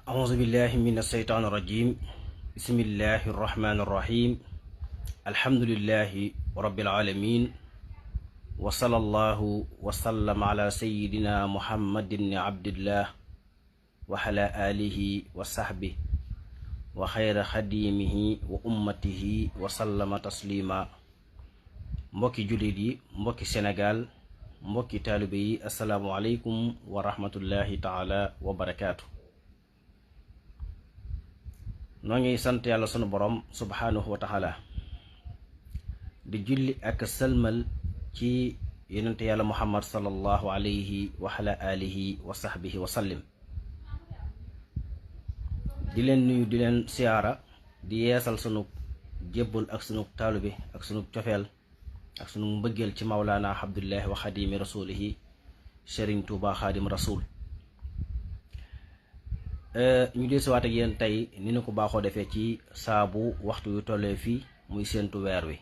أعوذ بالله من الشيطان الرجيم بسم الله الرحمن الرحيم الحمد لله رب العالمين وصلى الله وسلم على سيدنا محمد بن عبد الله وعلى آله وصحبه وخير خديمه وأمته وسلم تسليما mbokki jullit yi mbokki Sénégal mbokki taalibe yi assalaamu aleykum wa rahmatullahi taala wa barakaatu. noo ngi sant yàlla sunu borom subhaanahu wa taala di julli ak sëlmal ci yonente yàlla muhammad sallallahu alayhi wa ala alihi wa sahbihi wa sallim. di leen nuyu di leen siyaara di yeesal sunu jébbal ak sunu taalibe ak sunu cofeel ak sunu mbëggeel ci mawlaana abdullahi wa xadimi rasulihi sëriñ tuuba xaadim rasul. ñu dee siwaat ak yéen tey ni ñu ko baaxoo defee ci saabu waxtu yu tollee fii muy séentu weer wi.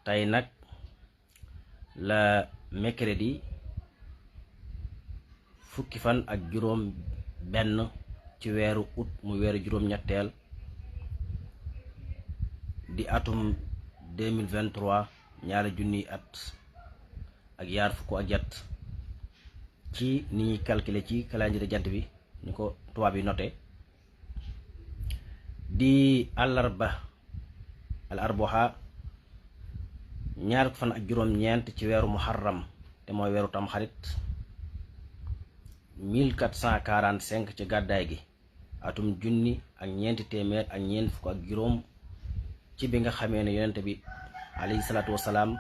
tey nag la mercredi fukki fan ak juróom benn ci weeru août muy weeru juróom-ñetteel di atum 2023 ñaari junniy at ak yaar fukk ak jat ci ni ñuy calculer ci calendrier jant bi ni ko tubaab yi noté di àllarba al arboha ñaar fan ak juróom-ñeent ci weeru muharram te mooy weeru tamxarit 1445 ci gàddaay gi atum junni ak ñeenti téeméer ak ñeent fukk ak juróom ci bi nga xamee ne yonente bi alayhi salaatu wasalaam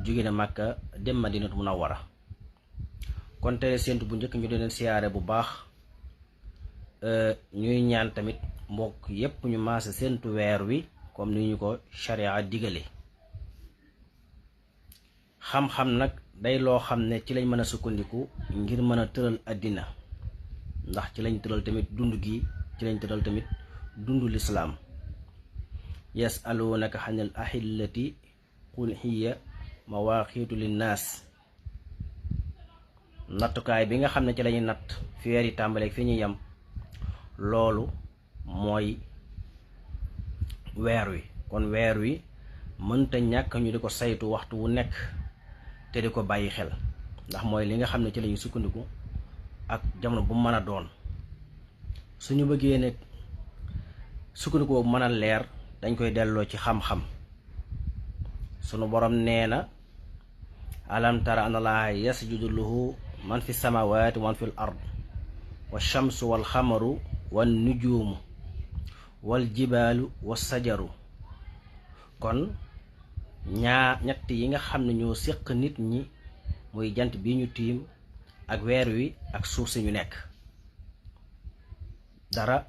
jóge na Màkka dem Madinatu Munawwara. kon tey séentu bu njëkk ñu di leen siyaare bu baax ñuy ñaan tamit mbokk yépp ñu maase séentu weer wi comme ni ñu ko sharia digale. xam-xam nag day loo xam ne ci lañ mën a sukkandiku ngir mën a tëral àddina, ndax ci lañ tëral tamit dund gi, ci lañ tëral tamit dundu lislaam. yasalunaka xanil ahillati qul hiya mawaqitu linnaas. nattukaay bi nga xam ne ci lañuy natt fi weer yi tàmbaleeg fi ñuy yem loolu mooy weer wi. kon weer wi mënta ñàkk ñu di ko saytu waxtu wu nekk te di ko bàyyi xel, ndax mooy li nga xam ne ci lañuy sukkandiku ak jamono bu mën a doon. suñu bëggee ne sukkandiku boobu mën a leer dañ koy delloo ci xam-xam. sunu borom nee na alam tara anna allaha yasjudu lahu man fi samawati wa man fi l ard wa shamsu wal xamaru wan nujuumu wal jibaalu wa sajaru. kon ñett yi nga xam ne ñoo séq nit ñi muy jant bi ñu tiim ak weer wi ak suuf si ñu nekk dara.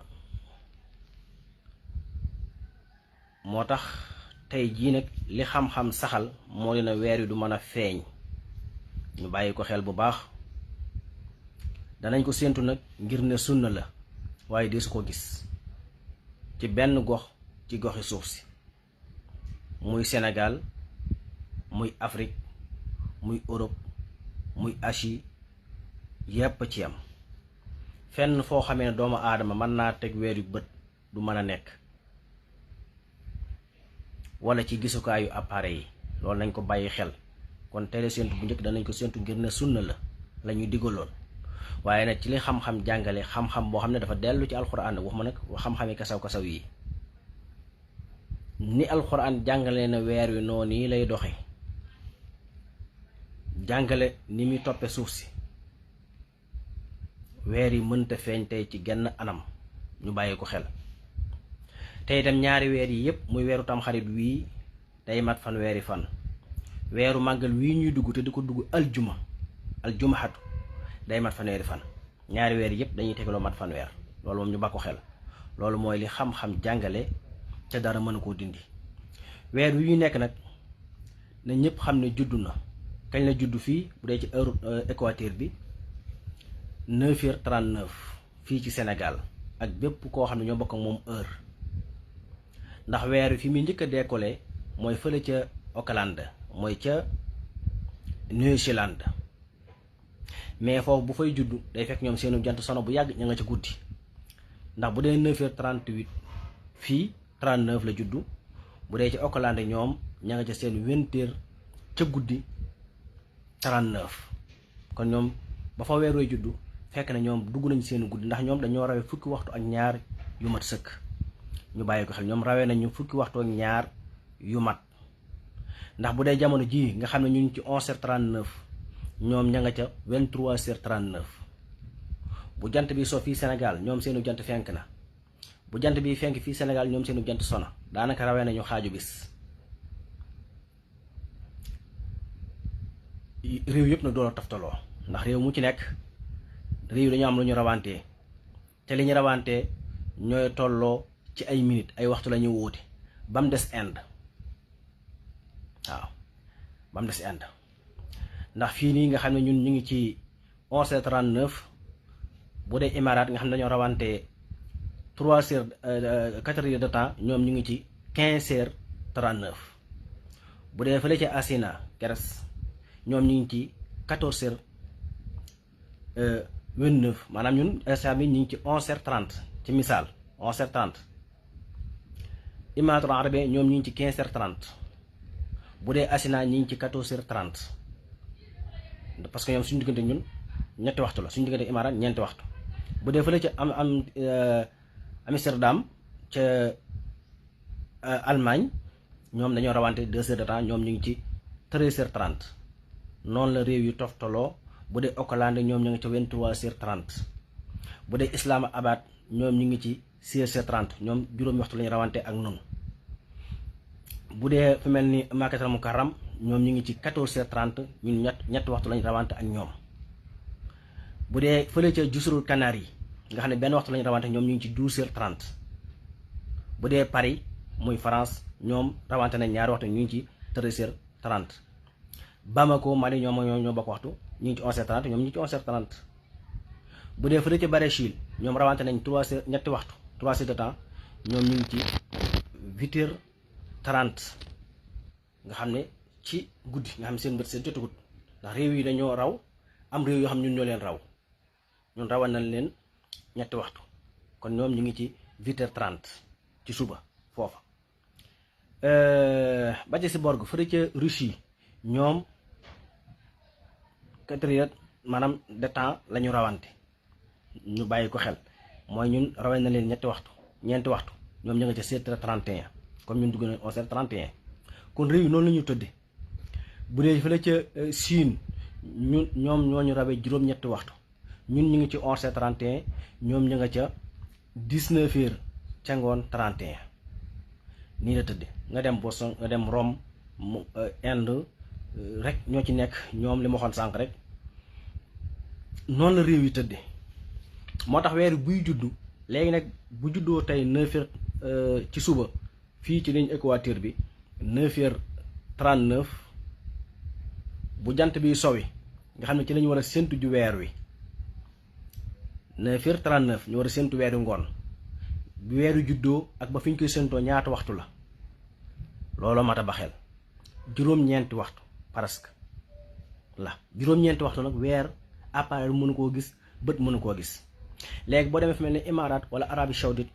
moo tax tey jii nag li xam-xam saxal moo dina weer wi du mën a feeñ. ñu bàyyi ko xel bu baax. danañ ko séentu nag ngir ne sunna la waaye deesu ko gis ci benn gox ci goxi suuf si, muy Sénégal muy Afrique muy Europe muy Asie yépp ci am. fenn foo xamee ne doomu aadama mën naa teg weer yu bët du mën a nekk, wala ci gisukaayu appareil yi. loolu nañ ko bàyyi xel. kon tey séentu bu njëkk danañ ko séentu ngir ne sunna la ñu digaloon, waaye nag ci li xam-xam jàngale, xam-xam boo xam ne dafa dellu ci alxuraan. waxuma nag xam-xami kasaw-kasaw yi. ni alxuraan jàngale na weer wi noonu yi lay doxe, jàngale ni muy toppe suuf si. weer yi mënta feeñ tey ci genn anam, ñu bàyyi ko xel. te itam ñaari weer yi yépp muy weeru tamxarit wii day mat fanweeri fan. weeru màggal wii ñuy dugg te di ko dugg aljumaxatu day mat fanweeri fan. ñaari weer yépp dañuy tegaloo mat fanweer. loolu moom ñu ba ko xel. loolu mooy li xam-xam jàngale te dara mën koo dindi. weer wi ñu nekk nag na ñépp xam ne juddu na. kañ la juddu fii bu dee ci heure équateur bi 9h39 fii ci Sénégal ak bépp koo xam ne ñoo bokk ak moom heure. ndax weer wi fi muy njëkk a décollé mooy fële ca Auckland, mooy ca New Zealand. mais foofu bu fay judd day fekk ñoom seenu jant sono bu yàgg ña nga ca guddi ndax bu dee 9h38 fii 39 la juddu bu dee ci Auckland ñoom ña nga ca seen 20h ca guddi 39 kon ñoom ba fa weer wee juddu fekk na ñoom dugg nañ seenu guddi ndax ñoom dañoo rawee fukki waxtu ak ñaar yu mat sëkk ñu bàyyi ko xel ñoom rawee nañu fukki waxtu ak ñaar yu mat ndax bu dee jamono jii nga xam ne ñu ngi ci 11h39 ñoom ña nga ca 23h39 bu jant bi so fii Sénégal ñoom seenu jant fenk na bu jant bi fenk fii Sénégal ñoom seenu jant sona daanaka rawee nañu xaaju bis réew yëpp nag doon taftaloo ndax réew mu ci nekk réew dañu am lu ñu rawantee te li ñu rawantee ñooy tolloo ci ay minutes ay waxtu la ñuy wóote ba mu des Inde waaw ba mu des Inde ndax fii nii nga xam ne ñun ñu ngi ci 11h39 bu dee Émirats nga xam ne dañoo rawantee 3h 4h de temps ñoom ñu ngi ci 15h39 bu dee fële ci Asina Grèce ñoom ñu ngi ci 14h29 maanaam ñun instant bi ñu ngi ci 11h30 ci misaal 11h30 Émirats arabes ñoom ñu ngi ci 15h30 bu dee Asina ñu ngi ci 14h30 parce que ñoom suñu diggante ñun ñetti waxtu la suñu diggante Émirats ñeenti waxtu bu dee fële ca Amsterdam ca Allemagne ñoom dañoo rawante 2h de temps ñoom ñu ngi ci 13h30 noonu la réew yu toftaloo bu dee Auckland ñoom ñu ngi ci 23h30 bu dee Islamabad ñoom ñu ngi ci 16h30 ñoom juróomi waxtu lañu rawante ak noonu bu dee fu mel ni Makkatal Mukarram ñoom ñu ngi ci 14h30 ñun ñetti waxtu lañu rawante ak ñoom bu dee fële ca Jusurul Canaries nga xam ne benn waxtu lañu rawante ñoom ñu ngi ci 12h30 bu dee Paris muy France ñoom rawante nañ ñaari waxtu ñu ngi ci 13h30 Bamako Mali ñoo bokk waxtu ñu ngi ci 11h30 ñoom ñu ngi ci 11h30 bu dee fële ca Brésil ñoom rawante nañ 3h ñetti waxtu 3h de temps ñoom ñu ngi ci 8h30 nga xam ne ci guddi nga xam ne seen bët seen jotagut ndax réew yi dañoo raw am réew yoo xam ñun ñoo leen raw ñun rawal nañ leen ñetti waxtu kon ñoom ñu ngi ci 8h30 ci suba foofa ba ci si borg fële ca Russie ñoom 4h maanaam de temps la ñu rawante ñu bàyyi ko xel mooy ñun rawee na leen ñeenti waxtu ñoom ñu nga ca 7h31 comme ñun dugg nañ 11h31 kon réew yi noonu la ñu tëdde bu dee fële ca Chine ñoom ñoo ñu rawee juróom-ñetti waxtu ñun ñu ngi ci 11h31 ñoom ñu nga ca 19h ca ngoon 31 nii la tëdde nga dem Boston nga dem Rome Inde rek ñoo ci nekk ñoom li ma waxoon sànq rek noonu la réew yi tëdde moo tax weer buy juddu léegi nag bu juddoo tey 9h ci suba fii ci ligne équateur bi 9h39 bu jant bi sowi nga xam ne ci lañu war a séntu ju weer wi 9h39 ñu war a séntu weer wi ngoon bu weeru juddoo ak ba fi ñu koy séntoo ñaata waxtu la looloo mat a ba xel juróom-ñeenti waxtu presque la juróom-ñeenti waxtu nag weer appareil mënu koo gis bët mënu koo gis léegi boo demee fi mel ni Imaaraat wala Arabie Saoudite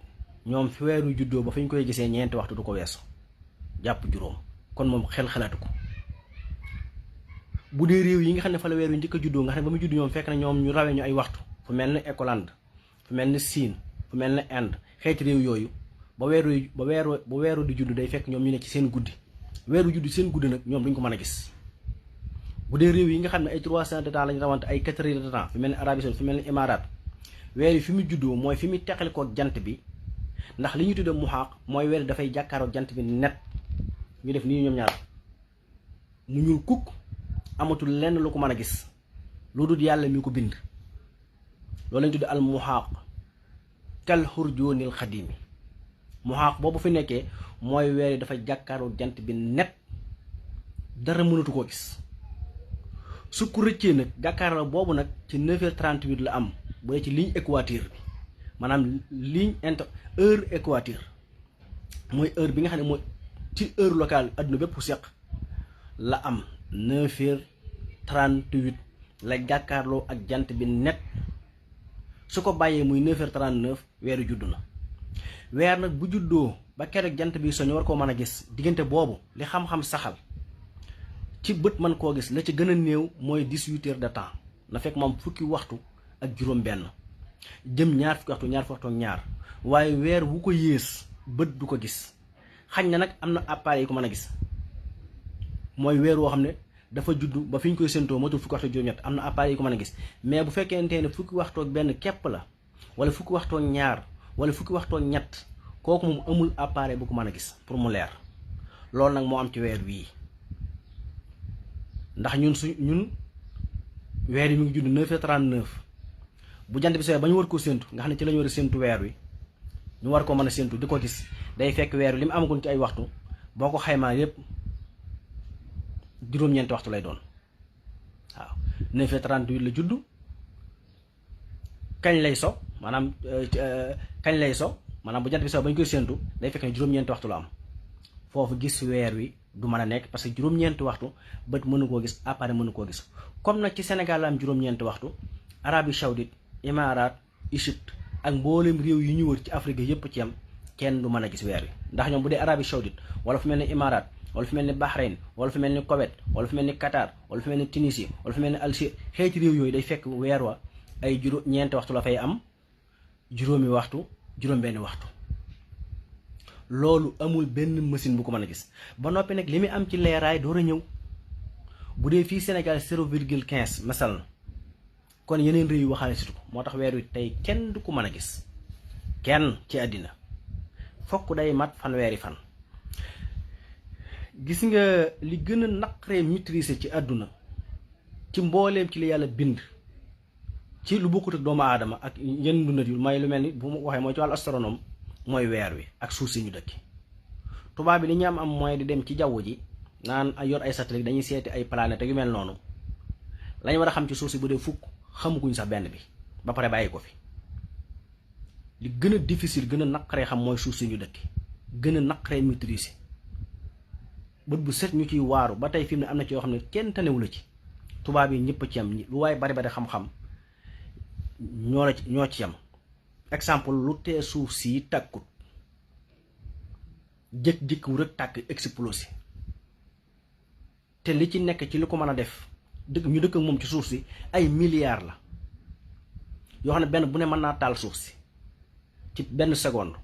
ñoom fi weeru juddoo ba fi ñu koy gisee ñeenti waxtu du ko weesu jàpp juróom kon moom xel xalaatu ko bu dee réew yi nga xam ne fa la weer wi njëkk a juddoo nga xam ne ba mu judd ñoom fekk na ñoom ñu rawee ñu ay waxtu fu mel ni Auckland fu mel ni Chine fu mel ni Inde xeeti réew yooyu ba weeru di judd day fekk ñoom ñu ne ci seen guddi weeru judd seen guddi nag ñoom duñ ko mën a gis bu dee réew yi nga xam ne ay 300 de temps lañu rawante ay 4 heures de temps fu mel ni Arabie Saoudite fu mel ni Imaaraat weer yi fi mu juddoo mooy fi mu teqalikoo jant bi ndax li ñu tuddee muxaaq mooy weer dafay jàkkaaroo jant bi net ñu def nii ñoom ñaar mu ñuul kukk amatul lenn lu ko mën a gis lu dul yàlla mi ko bind loolu lañu tuddee al muxaaq kal xurjoonil xadimi muxaaq boobu fi nekkee mooy weer yi dafa jàkkaaroo jant bi net dara mënatu koo gis su ko rëccee nag jàkkaarloo boobu nag ci 9h38 la am bu dee ci ligne équateur bi maanaam ligne heure équateur mooy heure bi nga xam ne mooy ci heure locale adduna bépp seq la am 9h38 la jàkkaarloo ak jant bi net su ko bàyyee muy 9h39 weeru judd na. weer nag bu juddoo ba keroog jant bi soñu war koo mën a gis diggante boobu li xam-xam saxal ci bët mën koo gis la ci gën a néew mooy 18 heures de temps na fekk moom fukki waxtu ak juróom-benn jëm ñaar fukki waxtu ak ñaar waaye weer wu ko yées bët du ko gis. xañ na nag am na appareil yi ko mën a gis mooy weer woo xam ne dafa juddu ba fi ñu koy séentoo matul fukki waxtu ak juróom-ñett am na appareil yi ko mën a gis mais bu fekkente ne fukki waxtu ak benn képp la wala fukki waxtu ak ñaar wala fukki waxtu ak ñett kooku moom amul appareil bu ko mën a gis pour mu leer. loolu nag moo am ci weer wii ndax ñun weer yi mi ngi judd 9h39 bu jant bi sooy ba ñu war koo séentu nga xam ne ci la ñu war a séentu weer wi ñu war koo mën a séentu di ko gis day fekk weer wi li mu amagoon ci ay waxtu boo ko xaymaa yépp juróom-ñeenti waxtu lay doon. waaw 9h38 la judd kañ lay so maanaam bu jant bi so ba ñu koy séentu day fekk ne juróom-ñeenti waxtu la am foofu gis weer wi du mën a nekk parce que juróom-ñeenti waxtu bët mënu koo gis appareil mënu koo gis. comme nag ci Sénégal la am juróom-ñeenti waxtu Arabie Saoudite Émirats Égypte ak mboolem réew yi ñu wër ci Afrique yépp ci am kenn du mën a gis weer wi ndax ñoom bu dee Arabie Saoudite wala fu mel ni Émirats wala fu mel ni Bahreïn wala fu mel ni Koweït wala fu mel ni Qatar wala fu mel ni Tunisie wala fu mel ni Algérie xeeti réew yooyu day fekk weer wa ay ñeenti waxtu la fay am juróomi waxtu juróom-benni waxtu. loolu amul benn machine bu ko mën a gis ba noppi nag li muy am ci leeraay door a ñëw bu dee fii Sénégal 0,15 masal na kon yeneen réew yu waxaale situ ko moo tax weer wi tey kenn du ko mën a gis kenn ci àddina fokk day mat fanweeri fan. gis nga li gën a naqaree maîtriser ci àdduna ci mbooleem ci li yàlla bind ci lu bokkut ak doomu aadama ak yenn dundat yu may lu mel ni bu ma waxee mooy ci wàllu astronome mooy weer wi ak suuf si ñu dëkk. tubaab bi li ñu am mooy di dem ci jaww ji naan yor ay satellite dañuy seeti ay planètes yu mel noonu lañ war a xam ci suuf si bu dee fukk xamuguñ sax benn bi ba pare bàyyi ko fi. li gën a difficile gën a naqaree xam mooy suuf si ñu dëkk gën a naqaree maîtriser bët bu set ñu ciy waaru ba tey fi mu ne am na ci yoo xam ne kenn tanewu la ci. tubaab yi ñëpp ci am lu waaye bari bari xam-xam ñoo ci am. exemple lu tee suuf si tàkkut jëkk-jëkk rek tàkk explosé te li ci nekk ci li ko mën a def ñu dëkk moom ci suuf si ay milliards la yoo xam ne benn bu ne mën naa taal suuf si ci benn seconde.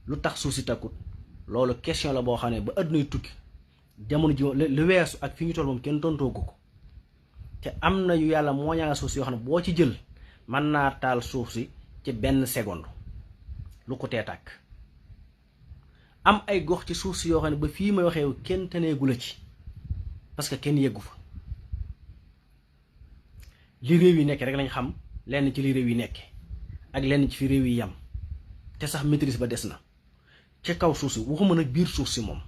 lu tax suuf si tàkkut loolu question la boo xam ne ba àddunay tukki jamono ji lu weesu ak fi ñu toll moom kenn tontoogu ko te am na yu yàlla moo ñaa nga suuf si yoo xam ne boo ci jël mën naa taal suuf si ci benn seconde lu ko tee tàkk. am ay gox ci suuf si yoo xam ne ba fii may waxee kenn taneegu la ci parce que kenn yeggu fa. li réew yi nekk rek lañ xam lenn ci li réew yi nekk ak lenn ci fi réew yi yam te sax maîtrise ba des na ci kaw suuf si waxuma nag biir suuf si moom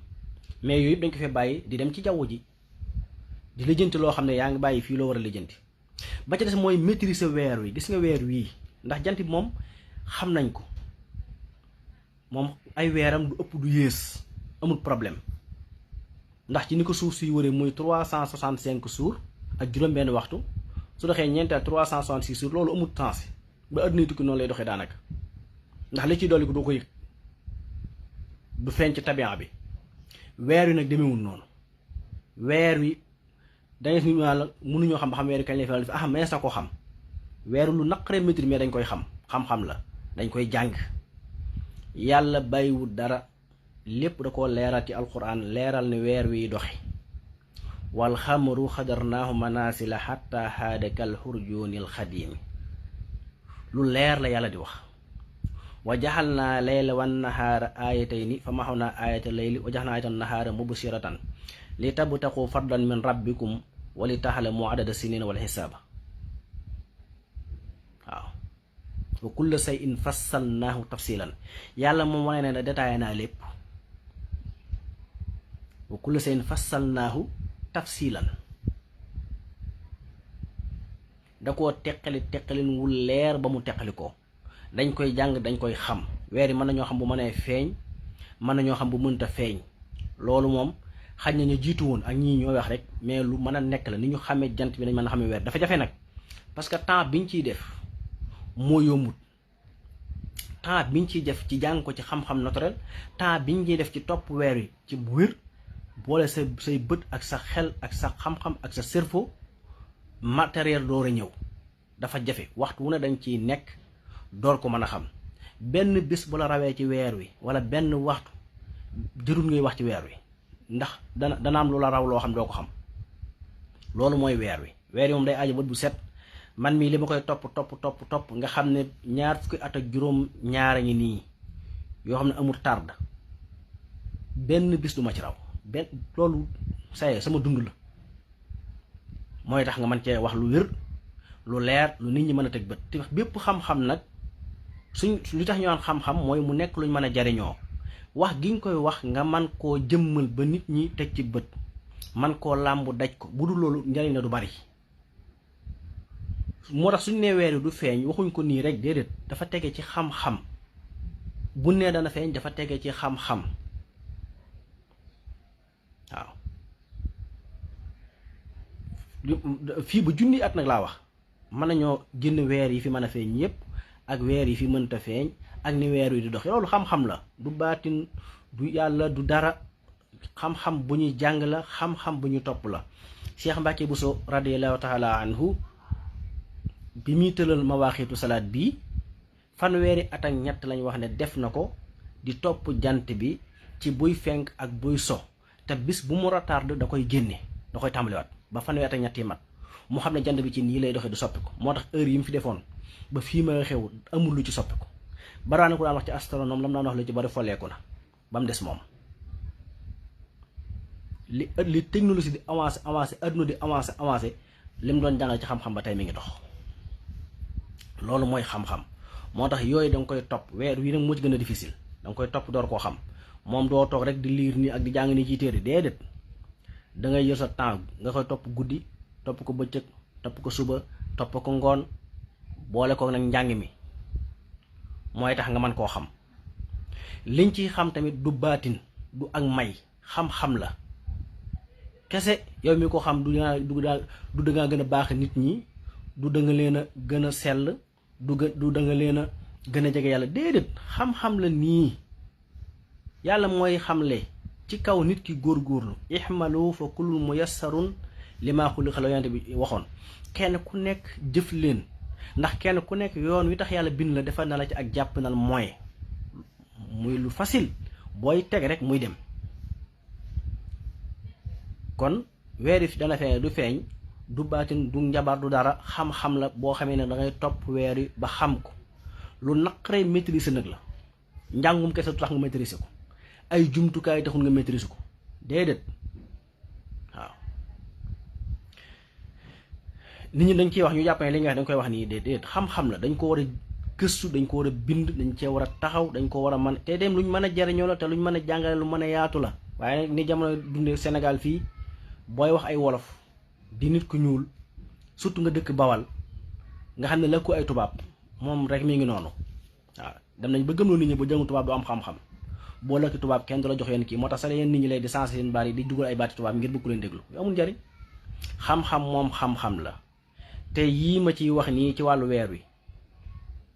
mais yooyu yëpp dañ ko fee bàyyi di dem ci jaww ji di lijjanti loo xam ne yaa ngi bàyyi fii loo war a lijjanti. ba ci des mooy maîtriser weer wi gis nga weer wii ndax jant bi moom xam nañ ko moom ay weeram du ëpp du yées amul problème ndax ci ni ko suuf si wëree muy 365 jours ak juróom-benn waxtu su doxee ñeenteel 366 jours loolu amul temps ba àdduna tukki noonu lay doxee daanaka ndax li ciy dolli ko doo ko yëg du feeñ ci tabian bi. weer wi nag demewul noonu weer wi dangay fi la mënuñoo xam ba xam weer wi kañ lay faral di ah mais sa ko xam weer lu naqaree maîtrise mais dañ koy xam-xam la dañ koy jàng. yàlla bàyyiwul dara lépp da ko leeral ci alquran leeral ni weer wi doxe wal xamaru xadarnaahu manasila xatta xaada kal xurjoonil xadiimi lu leer la yàlla di wax. wa jaxal naa layla wan nahaara aayatayni fa maxaw naa aayata layli wa jaxal naa aayata nahaara mubsiratan li tabtaqu fadlan min rabbikum wa li taxlamu adada sinina wal xisaaba. waaw wa kulla shay'in fassalnaahu tafsilan yàlla moom wane ne détaillé naa lépp. wa kulla shay'in fassalnaahu tafsilan da koo teqalin wu leer ba mu teqali ko. dañ koy jàng dañ koy xam weer yi mën nañoo xam bu mënee feeñ mën nañoo xam bu mënta feeñ loolu moom xaj na ñu jiitu woon ak ñii ñooy wax rek mais lu mën a nekk la ni ñu xamee jant bi nañ mën a xamee weer dafa jafe nag parce que temps biñ ciy def moo yombut temps biñ ciy def ci jàng ko ci xam-xam naturel temps biñ ciy def ci topp weer wi ci bu wér boole say bët ak sa xel ak sa xam-xam ak sa cerveau matériel door a ñëw dafa jafe waxtu wu ne dañ ciy nekk door ko mën a xam benn bis bu la rawee ci weer wi wala benn waxtu jërul ngay wax ci weer wi ndax dana am lu la raw loo xam doo ko xam loolu mooy weer wi moom day aajo bët bu set man mii li ma koy topp nga xam ne ñaar fukki at ak juróom ñaara ngi nii yoo xam ne amul tarde benn bis du ma ci raw benn loolu saye sama dund la mooy tax nga mën cee wax lu wér lu leer lu nit ñi mën a teg bët te bépp xam-xam nag suñ lu tax ñu naan xam-xam mooy mu nekk luñ mën a jariñoo wax gi nga koy wax nga man koo jëmmal ba nit ñi teg ci bët man koo làmbu daj ko bu dul loolu njariñ la du bari moo tax suñ nee weer wi du feeñ waxuñ ko nii rek déedéet dafa tege ci xam-xam bu nee dana feeñ dafa tege ci xam-xam waaw fii ba junni at nag laa wax mën nañoo génn weer yi fi mën a feeñ yépp ak weer yi fi mënta feeñ ak ni weer wi di dox loolu xam-xam la du baatin du yàlla du dara xam-xam bu ñuy jàng la xam-xam bu ñu topp la Cheikh Mbacke Bousso radiyallahu taala anhu bi muy tëlal mawaaxiitu salaat bii fanweeri at ak ñett lañ wax ne def na ko di topp jant bi ci buy fenk ak buy so te bis bu mu retardé da koy génne da koy tàmbaliwaat ba fanweeri at ak ñett yi mat mu xam ne jant bi ci nii lay doxee du soppi ko moo tax heure yi mu fi defoon ba fii ma xew amul lu ci soppi ko baraana ko daan wax ci astronome lam daan wax lu ci bari folleeku na ba mu des moom li technologie di avancé adduna di avancé li mu doon jàngal ci xam-xam ba tey mi ngi dox loolu mooy xam-xam moo tax yooyu da nga koy topp weer wii nag moo ci gën a difficile da nga koy topp door koo xam moom doo toog rek di liir nii ak di jàng nii ci téere déedéet da ngay jël sa temps nga koy topp guddi topp ko bëccëg topp ko suba topp ko ngoon boole ko nag njàng mi mooy tax nga mën koo xam liñ ciy xam tamit du baatin du ak may xam-xam la kese yow mi ko xam du da ngaa gën a baax nit ñi du da nga leen a gën a sell du da nga leen a gën a jege yàlla déedéet xam-xam la nii yàlla mooy xamle ci kaw nit ki góorgóorlu ihmalu fa kullun muyassarun limaa xuliqa lahu yonent bi waxoon kenn ku nekk jëf leen ndax kenn ku nekk yoon wi tax yàlla bind la defal na la ci ak jàpp nal mooy muy lu facile booy teg rek muy dem kon weer yi dana feeñ du feeñ du baatin du njabar du dara xam-xam la boo xamee ne da ngay topp weer yi ba xam ko lu naqaree maîtriser nag la njàngum kese du tax nga maîtriser ko ay jumtukaay taxul nga maîtriser ko déedéet waaw nit ñi dañ ciy wax ñu jàpp ne li nga wax dañ koy wax nii déedéet xam-xam la dañ ko war a gëstu dañ ko war a bind dañ cee war a taxaw dañ ko war a mën te dem luñ mën a jariñoo la te luñ mën a jàngale lu mën a yaatu la waaye nag ni jamono dundee Sénégal fii booy wax ay wolof di nit ku ñuul surtout nga dëkk Bawal nga xam ne la ko ay tubaab moom rek mi ngi noonu waaw dem nañ ba gëmloo nit ñi ba jëngu tubaab du am xam-xam boo lakki tubaab kenn du la jox yenn kii moo tax sax yenn nit ñi lay di sensé seen baat yi di dugal ay baati tubaab ngir bëgg ku leen déglu yu amul njariñ xam-xam moom xam-xam la te yii ma ciy wax nii ci wàllu weer wi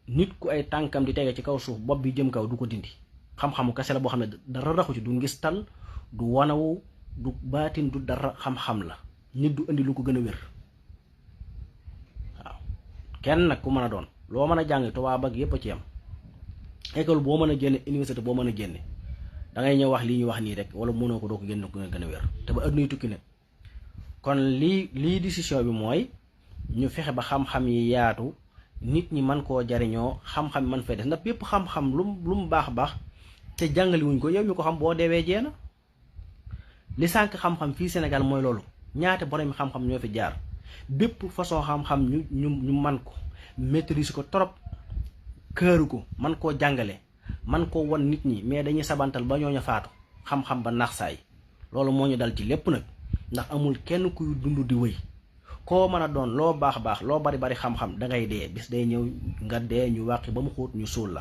nit ku ay tànkam di tege ci kaw suuf bopp bi jëm kaw du ko dindi xam-xamu kese la boo xam ne dara raxu ci du ngistal du wanawu du baatin du dara xam-xam la nit du indi lu ko gën a wér waaw kenn nag ku mën a doon loo mën a jàng tubaab ak yépp a ci am école boo mën a génne université boo mën a génne da ngay ñëw wax lii ñu wax nii rek wala mënoo ko doo ko génne ko gën a wér te ba adduna yi tukki nag kon lii décision bi mooy ñu fexe ba xam-xam yi yaatu nit ñi mën koo jariñoo xam-xam yi mën fay des ndax bépp xam-xam lu mu baax te jàngale wuñ ko yow ñu ko xam boo deewee jeena li sànq xam-xam fii Sénégal mooy loolu ñaata borom xam-xam ñoo fi jaar bépp façon xam-xam ñu man ko maîtriser ko trop këru ko man koo jàngale man koo won nit ñi mais dañuy sabantal ba ñooñu faatu xam-xam ba naax saay loolu moo ñu dal ci lépp nag ndax amul kenn kuy dund di wëy koo mën a doon loo baax loo bari xam-xam dangay dee bis day ñëw nga dee ñu wàqi ba mu xóot ñu suul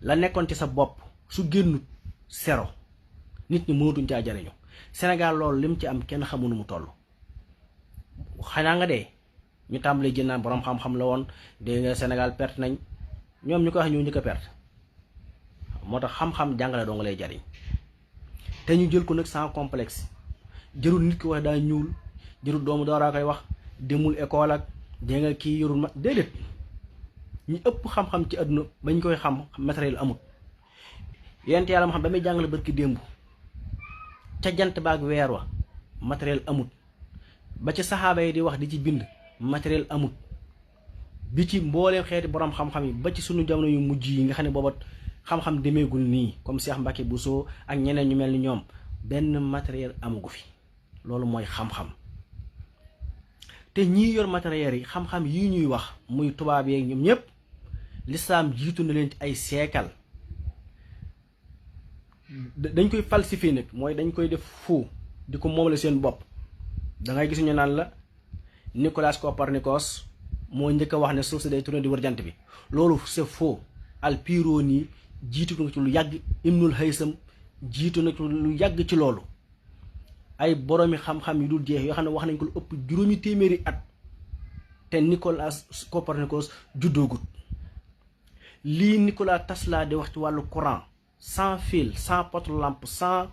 la nekkoon ci sa bopp su génnut sero nit ñi mënatuñ caa jariñu Sénégal loolu lim ci am kenn xamu nu mu toll. xanaa nga dee ñu tàmbalee jën naan borom xam-xam la woon dégg nga Sénégal perte nañ, ñoom ñu ko wax ñu njëkk a perte. moo tax xam-xam jàngale doo nga lay jariñ te ñu jël ko nag sans complexe. jërul nit ki wax daa ñuul, jërul doomu dooraa koy wax demul école ak dégg nga kii yorul ma déedéet. ñi ëpp xam-xam ci àdduna bañ koy xam matériel amut. yent yàlla ma xam ba muy jàngale barki démb ca jant baag weer wa matériel amut. ba ci saxaaba yi di wax di ci bind matériel amut. bi ci mbooleem xeeti borom xam-xam yi ba ci sunu jamono yu mujj yi nga xam ne booba xam-xam demeegul nii comme Cheikh Mbacke Bousso ak ñeneen ñu mel ni ñoom benn matériel amugu fi. loolu mooy xam-xam. te ñii yor matériel yi xam-xam yii ñuy wax muy tubaab yeeg ñoom ñëpp lislaam jiitu na leen ci ay seekal. dañ koy falsifier nag mooy dañ koy def faux di ko moomale seen bopp. da ngay gis ñu naan la Nicolas Copernicus moo njëkk a wax ne suuf si day tourner di wër jant bi. loolu c'est faux. Al-Biruni jiitu na ci lu yàgg, Ibnul Haysam jiitu na ci lu yàgg ci loolu. ay boroomi xam-xam yu dul jeex yoo xam ne wax nañ ko lu ëpp juróomi téeméeri at te Nicolas Copernicus juddoogut. lii Nikola Tesla di wax ci wàllu courant sans fil sans poto-lampe sans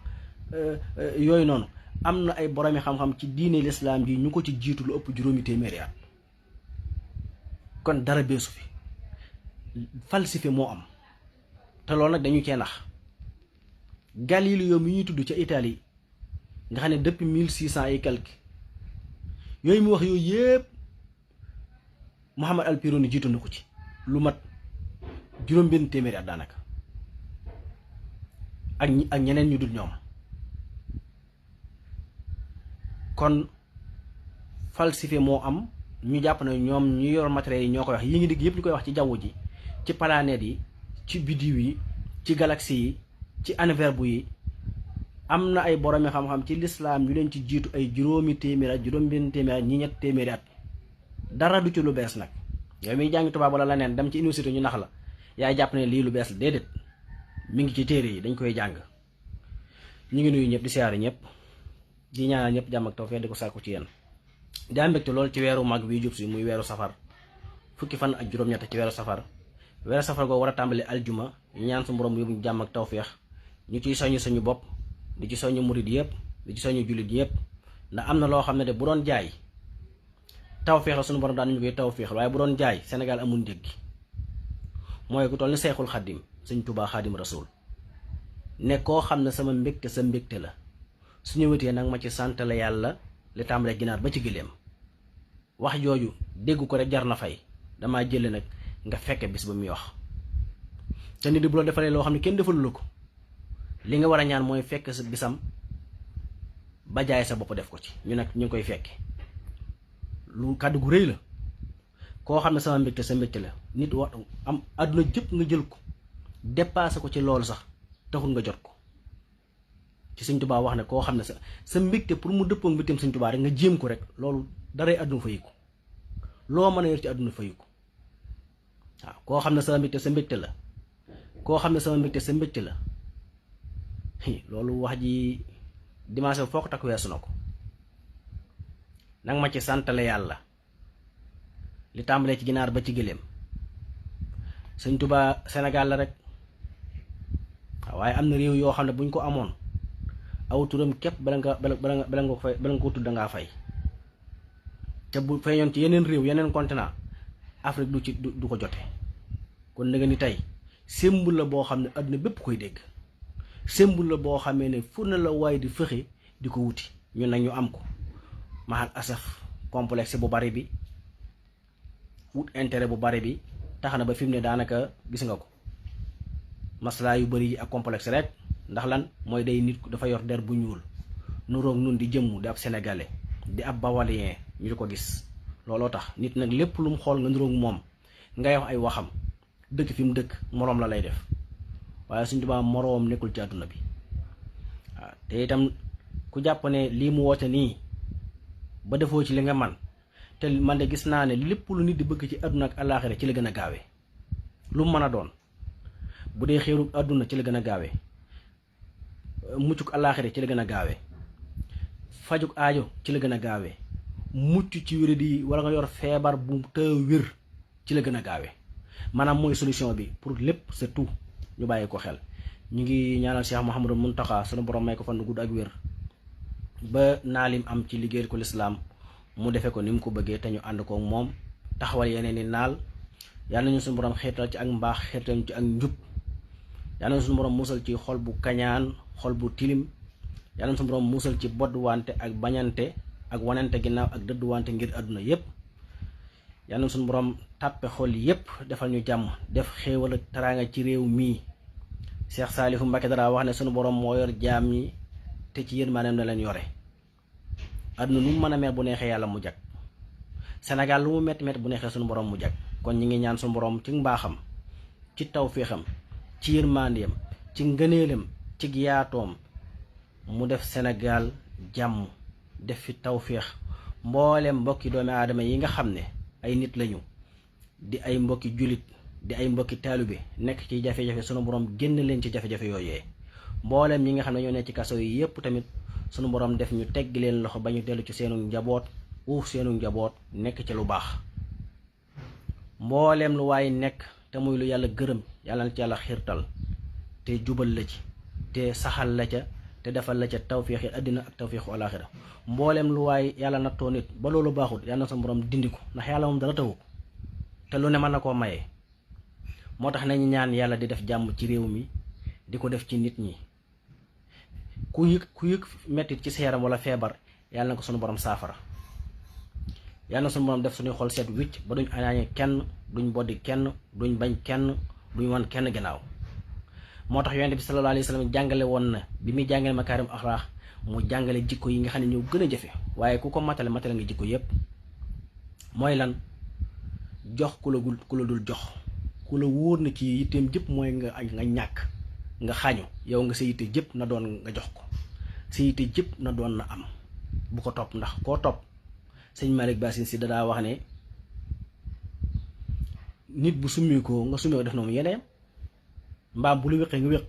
yooyu noonu am na ay boroomi xam-xam ci diine l'islam ji ñu ko ci jiitu lu ëpp juróomi téeméeri at. kon dara beesu fi falsifié moo am te loolu nag dañu cee nax. Galileo mi ñuy tudd ca Italie nga xam ne depuis 1600 et quelque yooyu mu wax yooyu yëpp Mouhamed Al-Biruni jiitu na ko ci lu mat juróom-benn téeméeri at daanaka ak ñeneen ñu dul ñoom. kon falsifié moo am. ñu jàpp ne ñoom ñu yor matériel yi ñoo koy wax yi ngi digg yëpp ñu koy wax ci jaww ji, ci planètes yi, ci biddiw yi, ci galaxie yi, ci univers bu yi. am na ay boromi xam-xam ci lislaam ñu leen ci jiitu ay juróomi téeméeri at, juróom-benn téeméeri at, ñi ñett téeméeri at. dara du ci lu bees nag. yow miy jàngi tubaab wala leneen dem ci université ñu nax la yaay jàpp ne lii lu bees la déedéet. mi ngi ci téere yi dañ koy jàng. ñu ngi nuyu ñëpp di siyaare ñëpp di ñaanal ñëpp jàmm ak tawfeex di ko sàkku ci yéen. di am mbégte lool ci weeru mag bii jub si muy weeru safar fukki fan ak juróom-ñett ci weeru safar. weeru safar googu war a tàmbali aljuma ñu ñaan su borom yóbbu jàmm ak tawfeex. ñu ciy soññ suñu bopp di ci soññ murid yëpp di ci soññ jullit yëpp ndax am na loo xam ne de bu doon jaay tawfeex la suñu borom daan ñu koy tawfeex waaye bu doon jaay Sénégal amul njëg gi. mooy ku toll ni Seexul Xaddim Sëñ Tuubaa Xaadim Rasuul ne koo xam ne sama mbégte sa mbégte la su ñëwetee nag ma ci sant la yàlla li tàmbalee ginaar ba ci gëléem. wax jooju dégg ko rek jar na fay damaa jële nag nga fekke bis ba muy wax. te nit di bu la defalee loo xam ne kenn defalu la ko li nga war a ñaan mooy fekk sa bisam ba jaay sa bopp def ko ci. ñu nag ñu ngi koy fekke lu kàddu gu rëy la. koo xam ne sama mbégte sa mbégte la nit wax am àdduna jëpp nga jël ko dépassé ko ci loolu sax taxul nga jot ko. ci Sëñ Tuubaa wax ne koo xam ne sa mbégte pour mu dëppoo mbégteem Sëñ Tuubaa rek nga jéem ko rek loolu daray àdduna fayu ko loo mën a yor ci àdduna fayu ko. waaw koo xam ne sama mbégte sa mbégte la koo xam ne sama mbégte sa mbégte la loolu wax ji dimanche foo ko takk weesu na ko. nag ma ci santale yàlla li tàmbalee ci ginaar ba ci gëléem. Sëñ Tuubaa Sénégal la rek waaye am na réew yoo xam ne buñ ko amoon aw turam képp bala nga ko tudd dangaa fay. te bu feeñoon ci yeneen réew yeneen continent Afrique du ko jote. kon nga ni tey symbole la boo xam ne àdduna bépp koy dégg. symbole la boo xamee ne fu na la waaye di fexe di ko wuti ñun nag ñu am ko maxal asaf complexe bu bari bi wut intérêt bu bari bi tax na ba fi mu ne daanaka gis nga ko maslaa yu bari yi ak complexe rek. ndax lan mooy day nit dafa yor der bu ñuul nuroog nun di jëmm di ab sénégalais di ab bawalien ñu di ko gis. looloo tax nit nag lépp lu mu xool nga nuroog moom ngay wax ay waxam dëkk fi mu dëkk moroom la lay def waaye Sëñ Tuubaa moroom nekkul ci àdduna bi. waaw te itam ku jàpp ne lii mu woote nii ba defoo ci li nga man te man de gis naa ne lépp lu nit di bëgg ci àdduna ak àllaaxira ci la gën a gaawee lu mu mën a doon. bu dee xéeru àdduna ci la gën a gaawee muccuk àllaaxira ci la gën a gaawee fajuk aajo ci la gën a gaawee mucc ci wéradi wala nga yor feebar bu te wér ci la gën a gaawee maanaam mooy solution bi pour lépp c'est tout ñu bàyyi ko xel. ñu ngi ñaanal Cheikh Mouhamadou Mountakha sunu borom may ko fan gudd ak wér ba naalim am ci liggéeyal ko lislaam mu defee ko ni mu ko bëggee te ñu ànd ko moom taxawal yeneen i naal. yàlla nañu suñu borom xeetal ci ak mbaax xeetal ci ak njub yàlla nañu suñu borom musal ci xol bu kañaan xol bu tilim yàlla nañu suñu borom musal ci bodduwante ak bañante ak wanante ginnaaw ak dëdduwante ngir àdduna yépp yàlla nañu suñu borom tàppe xol yépp defal ñu jàmm def xéewal ak teraanga ci réew mii. Cheikh Saalihu Mbacké dara wax ne suñu borom moo yor jaam ñi te ci yërmandeem na leen yore àdduna nu mu mën a mel bu neexee yàlla mu jag Sénégal lu mu metti metti bu neexee suñu borom mu jag. kon ñi ngi ñaan suñu borom ci mbaaxam ci tawféexam ci yërmandeem ci ngëneelam ci yaatoom mu def Sénégal jàmm def fi tawféex mboolem mbokki doomi aadama yi nga xam ne ay nit lañu di ay mbokki julit di ay mbokki taalibe nekk ci jafe-jafe sunu borom génn leen ci jafe-jafe yooyee mboolem ñi nga xam ne ñoo nekk ci kaso yi yépp tamit sunu borom def ñu teggi leen loxo ba ñu dellu ci seenu njaboot uuf seenu njaboot nekk ci lu baax. mbooleem lu waaye nekk te muy lu yàlla gërëm yàlla na ci yàlla xiirtal te jubal la ci te saxal la ca te defal la ca tawféexi àddina ak tawféexu alaaxira mbooleem lu waaye yàlla nattoo nit ba loolu baaxul yàlla na sa borom dindi ko ndax yàlla moom dara tawu te lu ne mën na koo maye. moo tax nañu ñaan yàlla di def jàmm ci réew mi di ko def ci nit ñi ku yëg mettit ci sa yaram wala feebar yàlla na ko sunu borom saafara. yàlla na suñu borom def suñuy xol seet wicc ba duñ añaañe kenn duñ boddi kenn duñ bañ kenn duñ wan kenn gannaaw. moo tax yonent bi sallallahu alayhi wa sallam jàngale woon na bi muy jàngale makaarim axlaax mu jàngale jikko yi nga xam ne ñoo gën a jafe waaye ku ko matale nga jikko yépp. mooy lan jox ku la dul jox ku la wóor na ci yitteem jëpp mooy nga ñàkk nga xañu yow nga sa yitte jëpp na doon nga jox ko sa yitte jëpp na doon na am bu ko topp ndax koo topp. sëñ Malick Bassine si dadaa wax ne nit bu summi ko nga summi ko def na mu yeneyam mbaam bu lu wéqee nga wéq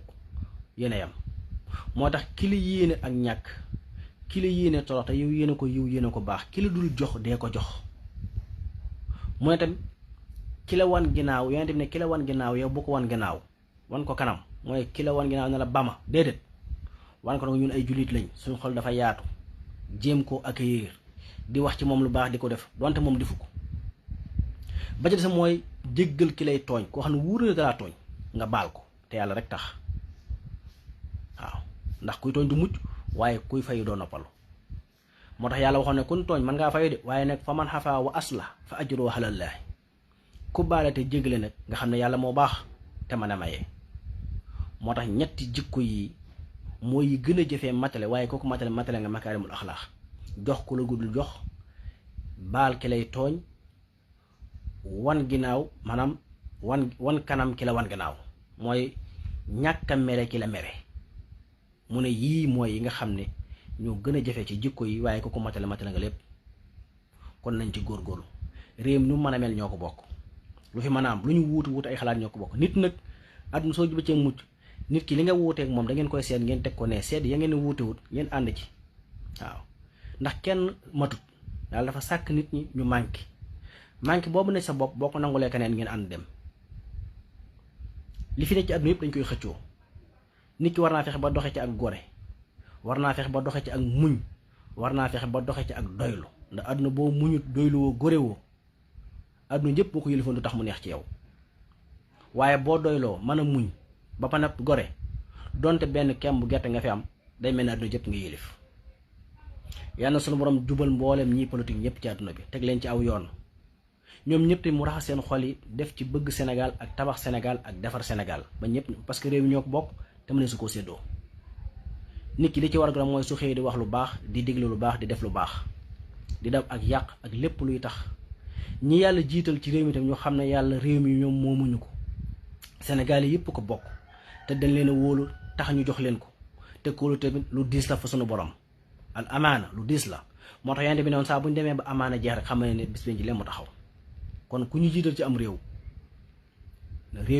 yeneyam moo tax ki la yéene ak ñàkk ki la yéene torox te yow yéene ko yiw yéene ko baax ki la dul jox dee ko jox. mu ne tam ki la wan ginnaaw yonent bi ne ki la wan ginnaaw yow bu ko wan ginnaaw wan ko kanam mooy ki la wan ginnaaw ne la bama déedéet wan ko nag ñun ay jullit lañ suñu xol dafa yaatu jéem ko accueillir di wax ci moom lu baax di ko def donte moom defu ko. ba ci des mooy jéggal ki lay tooñ koo xam ne wuurale dalaa tooñ nga baal ko te yàlla rek tax waaw ndax kuy tooñ du mucc waaye kuy fayu doo noppalu. moo tax yàlla waxoon ne kun tooñ mën ngaa fayu de waaye nag fa man xafaa wa aslah fa ajruhu alallaahi ku baale te jéggale nag nga xam ne yàlla moo baax te mën a maye. moo tax ñetti jikko yi mooy yi gën a jëfee matale waaye kooku matale nga makaarimul axlaax jox ku la guddul jox baal ki lay tooñ wan ginnaaw maanaam wan kanam ki la wan ginnaaw mooy ñàkk a mere ki la mere. mu ne yii mooy yi nga xam ne ñoo gën a jafe ci jikko yi waaye kooku matale nga lépp. kon nañ ci góorgóorlu réew mi nu mën a mel ñoo ko bokk lu fi mën a am lu ñu wuutu ay xalaat ñoo ko bokk. nit nag àdduna soo jubee cee mucc nit ki li nga wuuteek moom da ngeen koy seet ngeen teg ko ne seet ya ngeen wuutewut ngeen ànd ci waaw. ndax kenn matut yàlla dafa sàkk nit ñi ñu manqué boobu ne sa bopp boo ko nangulee keneen ngeen ànd dem. li fi ne ci àdduna yëpp dañ koy xëccoo nit ki war naa fexe ba doxe ci ak gore war naa fexe ba doxe ci ak muñ war naa fexe ba doxe ci ak doylu ndax àdduna boo muñut doylu woo gore woo àdduna ñëpp boo ko yëlifoon du tax mu neex ci yow. waaye boo doyloo mën a muñ ba pa nag gore donte benn kemb bu gerte nga fi am day mel ne àdduna jëpp nga yëlif. yàlla na sunu borom jubal mboolem ñii politique ñëpp ci àdduna bi teg leen ci aw yoon ñoom ñëpp mu raxas seen xol yi def ci bëgg Sénégal ak tabax Sénégal ak defar Sénégal ba ñëpp parce que réew mi ñoo ko bokk te mu ne su ko séddoo. nit ki li ci war a mooy su xëyee di wax lu baax di déglu lu baax di def lu baax di def ak yàq ak lépp luy tax ñi yàlla jiital ci réew mi tam ñu xam ne yàlla réew mi ñoom moomuñu ko Sénégal yi yëpp ko bokk te dañ leen a wóolu tax ñu jox leen ko te kóolu tamit lu diis la fa sunu borom. al amaana lu diis la moo tax yante bi noonu saa bu ñu demee ba amaana jeex rek xam ne bis bi ci leen mu taxaw. kon ku ñu jiital ci am réew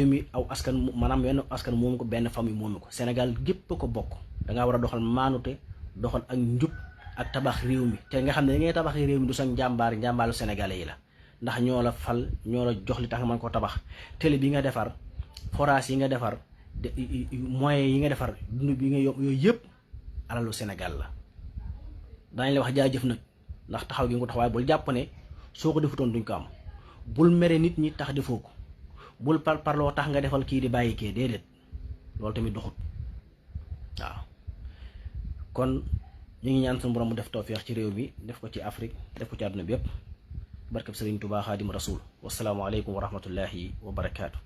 mi aw askan maanaam wenn askan moomu ko benn famille moomu ko Sénégal gépp ko bokk dangaa war a doxal maanute doxal ak njub ak tabax réew mi te nga xam ne li ngay tabax réew mi du sax njàmbaaru sénégalais yi la ndax ñoo la fal ñoo la jox li tax nga mën ko tabax télé bi nga defar forage yi nga defar moyens yi nga defar dund bi nga yooyu yëpp alalu Sénégal la daañu la wax jaajëf nag ndax taxaw gi nga ko taxawaay bul jàpp ne soo ko defutoon duñ ko am bul mere nit ñi tax defoo ko bul parloo tax nga defal kii di bàyyi kee déedéet loolu tamit doxut waaw kon ñu ngi ñaan suñu borom mu def tawfeex ci réew mi def ko ci Afrique def ko ci àdduna bi yépp barkab Sëriñ Tuubaa Xaadim Rasuul wasalaamu aleykum wa rahmatullahi wa barakaatu